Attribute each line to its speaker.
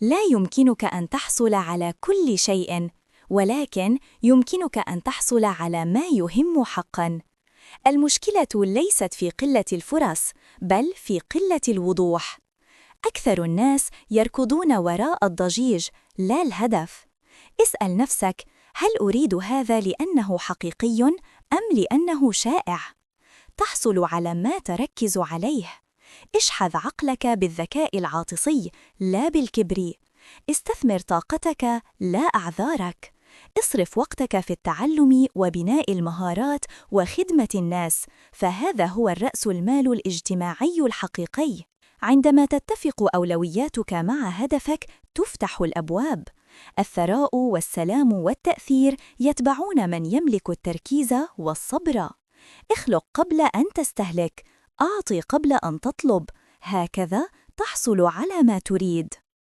Speaker 1: لا يمكنك أن تحصل على كل شيء، ولكن يمكنك أن تحصل على ما يهم حقاً. المشكلة ليست في قلة الفرص، بل في قلة الوضوح. أكثر الناس يركضون وراء الضجيج، لا الهدف. اسأل نفسك: هل أريد هذا لأنه حقيقي أم لأنه شائع؟ تحصل على ما تركز عليه. اشحذ عقلك بالذكاء العاطفي، لا بالكبر. استثمر طاقتك، لا أعذارك. اصرف وقتك في التعلم وبناء المهارات وخدمة الناس، فهذا هو الرأس المال الاجتماعي الحقيقي. عندما تتفق أولوياتك مع هدفك، تفتح الأبواب. الثراء والسلام والتأثير يتبعون من يملك التركيز والصبر. اخلق قبل أن تستهلك، أعطي قبل أن تطلب، هكذا تحصل على ما تريد.